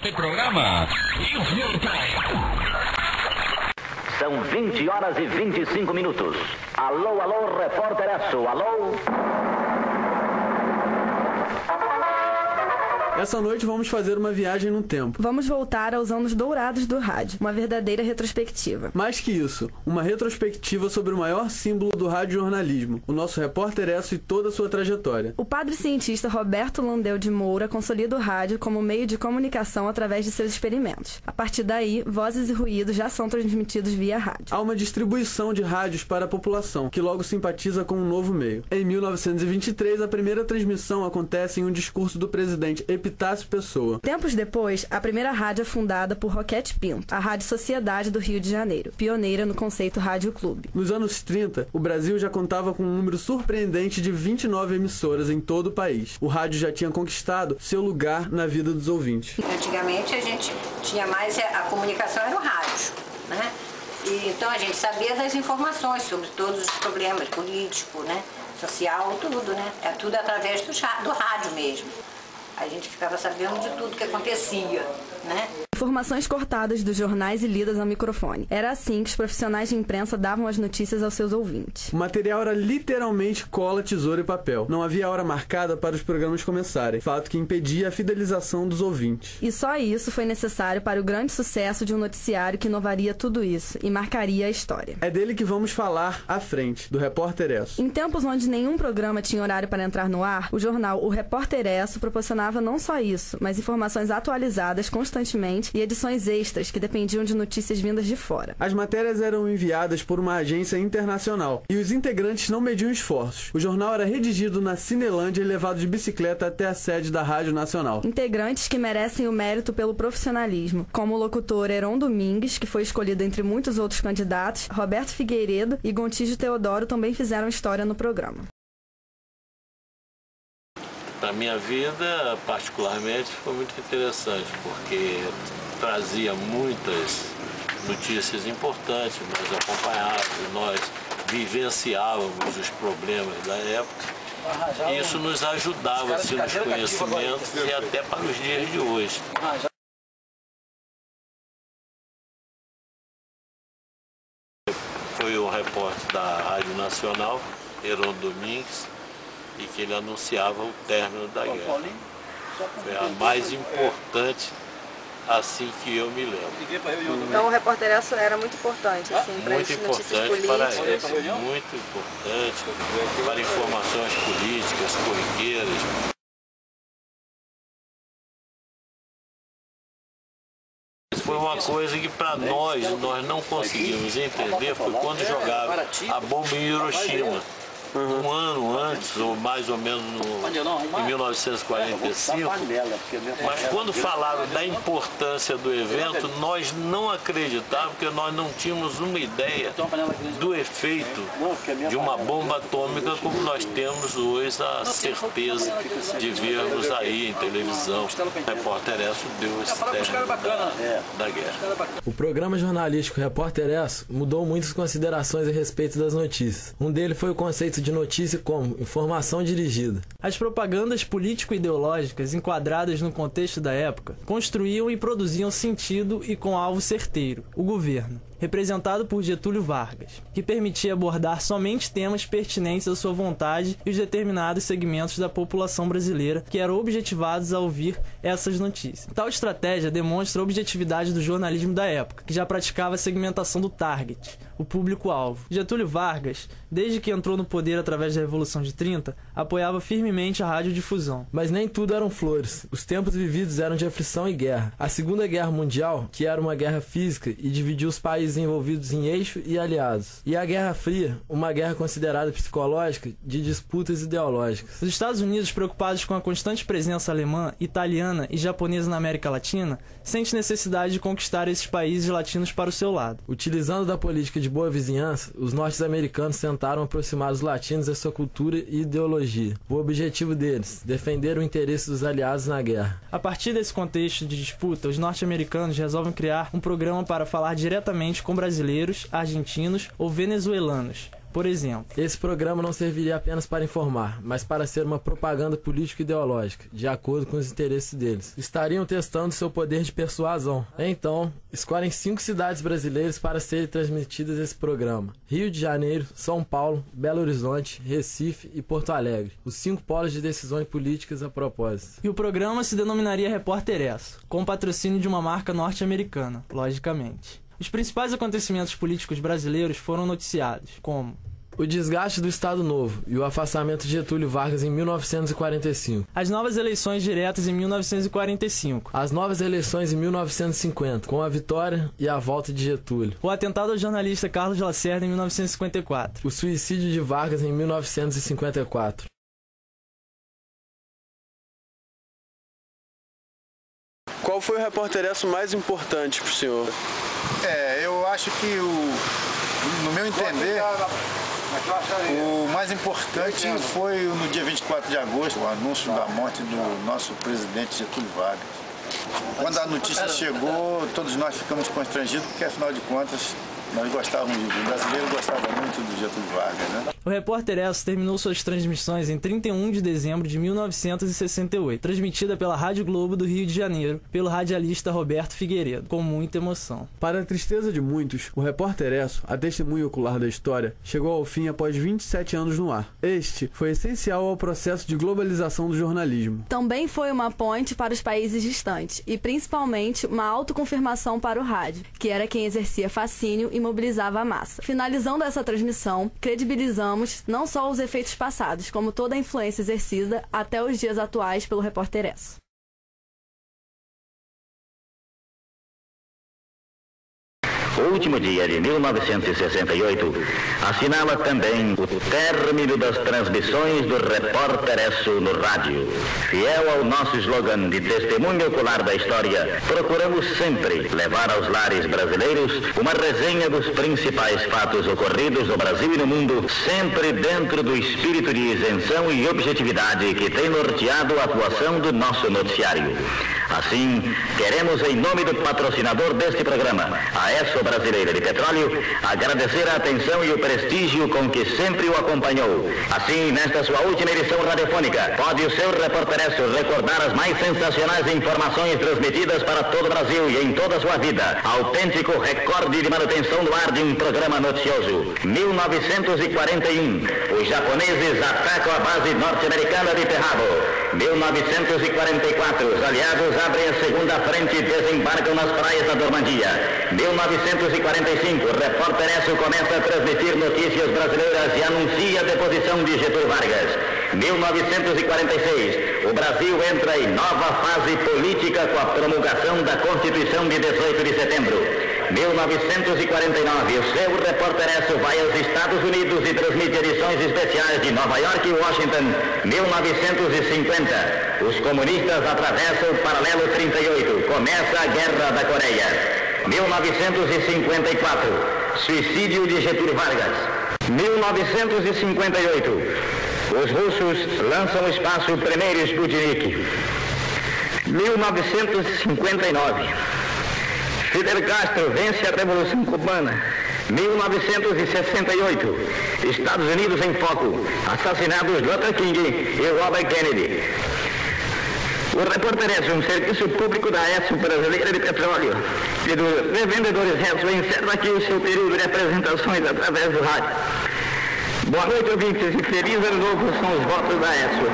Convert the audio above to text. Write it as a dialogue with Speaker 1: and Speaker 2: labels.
Speaker 1: este programa.
Speaker 2: São 20 horas e 25 minutos. Alô, alô, repórter Esso, alô?
Speaker 3: Essa noite vamos fazer uma viagem no tempo.
Speaker 4: Vamos voltar aos anos dourados do rádio, uma verdadeira retrospectiva.
Speaker 3: Mais que isso, uma retrospectiva sobre o maior símbolo do radiojornalismo, o nosso repórter Esso e toda a sua trajetória.
Speaker 4: O padre cientista Roberto Landel de Moura consolida o rádio como meio de comunicação através de seus experimentos. A partir daí, vozes e ruídos já são transmitidos via rádio.
Speaker 3: Há uma distribuição de rádios para a população, que logo simpatiza com um novo meio. Em 1923, a primeira transmissão acontece em um discurso do presidente Epitácio Pessoa.
Speaker 4: Tempos depois, a primeira rádio é fundada por Roquete Pinto, a Rádio Sociedade do Rio de Janeiro, pioneira no conceito Rádio Clube.
Speaker 3: Nos anos 30, o Brasil já contava com um número surpreendente de 29 emissoras em todo o país. O rádio já tinha conquistado seu lugar na vida dos ouvintes.
Speaker 5: Antigamente a gente tinha mais, a comunicação era o rádio, né? E, então a gente sabia das informações sobre todos os problemas políticos, né? Social, tudo, né? É tudo através do rádio mesmo. A gente ficava sabendo de tudo que acontecia, né?
Speaker 4: Informações cortadas dos jornais e lidas ao microfone. Era assim que os profissionais de imprensa davam as notícias aos seus ouvintes.
Speaker 3: O material era literalmente cola, tesoura e papel. Não havia hora marcada para os programas começarem, fato que impedia a fidelização dos ouvintes.
Speaker 4: E só isso foi necessário para o grande sucesso de um noticiário que inovaria tudo isso e marcaria a história.
Speaker 3: É dele que vamos falar à frente, do Repórter Esso.
Speaker 4: Em tempos onde nenhum programa tinha horário para entrar no ar, o jornal O Repórter Esso proporcionava não só isso, mas informações atualizadas constantemente e edições extras que dependiam de notícias vindas de fora.
Speaker 3: As matérias eram enviadas por uma agência internacional e os integrantes não mediam esforços. O jornal era redigido na Cinelândia e levado de bicicleta até a sede da Rádio Nacional.
Speaker 4: Integrantes que merecem o mérito pelo profissionalismo, como o locutor Heron Domingues, que foi escolhido entre muitos outros candidatos, Roberto Figueiredo e Gontijo Teodoro também fizeram história no programa.
Speaker 6: Na minha vida, particularmente, foi muito interessante, porque trazia muitas notícias importantes, nós acompanhávamos, nós vivenciávamos os problemas da época. E isso nos ajudava assim, nos conhecimentos e até para os dias de hoje. Foi o repórter da Rádio Nacional, Heron Domingues, e que ele anunciava o término da guerra. Foi a mais importante, assim que eu me lembro.
Speaker 4: Então o Repórter Esso era muito importante, assim, para as notícias políticas.
Speaker 6: Para ele, muito importante para informações políticas, corriqueiras. Foi uma coisa que para nós não conseguimos entender, foi quando jogaram a bomba em Hiroshima. Um ano antes, ou mais ou menos em 1945, mas quando falaram da importância do evento, nós não acreditávamos, porque nós não tínhamos uma ideia do efeito de uma bomba atômica como nós temos hoje a certeza de vermos aí em televisão. O Repórter Esso deu esse término da guerra.
Speaker 7: O programa jornalístico Repórter Esso mudou muitas considerações a respeito das notícias. Um deles foi o conceito de notícia como informação dirigida.
Speaker 8: As propagandas político-ideológicas enquadradas no contexto da época construíam e produziam sentido e com alvo certeiro, o governo, representado por Getúlio Vargas, que permitia abordar somente temas pertinentes à sua vontade e os determinados segmentos da população brasileira que eram objetivados a ouvir essas notícias. Tal estratégia demonstra a objetividade do jornalismo da época, que já praticava a segmentação do target, o público-alvo. Getúlio Vargas, desde que entrou no poder através da Revolução de 30, apoiava firmemente a radiodifusão.
Speaker 7: Mas nem tudo eram flores. Os tempos vividos eram de aflição e guerra. A Segunda Guerra Mundial, que era uma guerra física e dividiu os países envolvidos em eixo e aliados. E a Guerra Fria, uma guerra considerada psicológica de disputas ideológicas.
Speaker 8: Os Estados Unidos, preocupados com a constante presença alemã, italiana e japonesa na América Latina, sente necessidade de conquistar esses países latinos para o seu lado.
Speaker 7: Utilizando da política de boa vizinhança, os norte-americanos tentaram aproximar os latinos da sua cultura e ideologia. O objetivo deles, defender o interesse dos aliados na guerra.
Speaker 8: A partir desse contexto de disputa, os norte-americanos resolvem criar um programa para falar diretamente com brasileiros, argentinos ou venezuelanos, por exemplo.
Speaker 7: Esse programa não serviria apenas para informar, mas para ser uma propaganda político-ideológica, de acordo com os interesses deles. Estariam testando seu poder de persuasão. Então, escolhem 5 cidades brasileiras para serem transmitidas esse programa: Rio de Janeiro, São Paulo, Belo Horizonte, Recife e Porto Alegre, os 5 polos de decisões políticas a propósito.
Speaker 8: E o programa se denominaria Repórter ESSO, com patrocínio de uma marca norte-americana, logicamente. Os principais acontecimentos políticos brasileiros foram noticiados, como
Speaker 7: o desgaste do Estado Novo e o afastamento de Getúlio Vargas em 1945.
Speaker 8: As novas eleições diretas em 1945.
Speaker 7: As novas eleições em 1950, com a vitória e a volta de Getúlio.
Speaker 8: O atentado ao jornalista Carlos Lacerda em 1954.
Speaker 7: O suicídio de Vargas em 1954.
Speaker 3: Qual foi o Repórter ESSO mais importante para o senhor?
Speaker 1: Eu acho que, no meu entender, o mais importante foi no dia 24 de agosto, o anúncio da morte do nosso presidente Getúlio Vargas. Quando a notícia chegou, todos nós ficamos constrangidos, porque afinal de contas, nós gostávamos, o brasileiro gostava muito do Getúlio Vargas, né?
Speaker 8: O Repórter ESSO terminou suas transmissões em 31 de dezembro de 1968, transmitida pela Rádio Globo do Rio de Janeiro, pelo radialista Roberto Figueiredo, com muita emoção.
Speaker 3: Para a tristeza de muitos, o Repórter ESSO, a testemunha ocular da história, chegou ao fim após 27 anos no ar. Este foi essencial ao processo de globalização do jornalismo.
Speaker 4: Também foi uma ponte para os países distantes e, principalmente, uma autoconfirmação para o rádio, que era quem exercia fascínio e mobilizava a massa. Finalizando essa transmissão, credibilizamos não só os efeitos passados, como toda a influência exercida até os dias atuais pelo Repórter ESSO.
Speaker 2: O último dia de 1968 assinala também o término das transmissões do Repórter ESSO no rádio. Fiel ao nosso slogan de testemunho ocular da história, procuramos sempre levar aos lares brasileiros uma resenha dos principais fatos ocorridos no Brasil e no mundo, sempre dentro do espírito de isenção e objetividade que tem norteado a atuação do nosso noticiário. Assim, queremos, em nome do patrocinador deste programa, a ESSO Brasileira de Petróleo, agradecer a atenção e o prestígio com que sempre o acompanhou. Assim, nesta sua última edição radiofônica, pode o seu Repórter ESSO recordar as mais sensacionais informações transmitidas para todo o Brasil e em toda a sua vida. Autêntico recorde de manutenção do ar de um programa noticioso. 1941, os japoneses atacam a base norte-americana de Pearl Harbor. 1944, os aliados abrem a segunda frente e desembarcam nas praias da Normandia. 1945, o Repórter ESSO começa a transmitir notícias brasileiras e anuncia a deposição de Getúlio Vargas. 1946, o Brasil entra em nova fase política com a promulgação da Constituição de 18 de setembro. 1949, o seu Repórter ESSO vai aos Estados Unidos e transmite edições especiais de Nova York e Washington. 1950, os comunistas atravessam o paralelo 38, começa a Guerra da Coreia. 1954, suicídio de Getúlio Vargas. 1958, os russos lançam ao espaço o primeiro Sputnik. 1959, Fidel Castro vence a Revolução Cubana. 1968, Estados Unidos em foco, assassinados Dr. King e Robert Kennedy. O Repórter ESSO, um serviço público da ESSO Brasileira de Petróleo e dos revendedores ESSO, encerra aqui o seu período de apresentações através do rádio. Boa noite, ouvintes, e feliz ano novo são os votos da ESSO.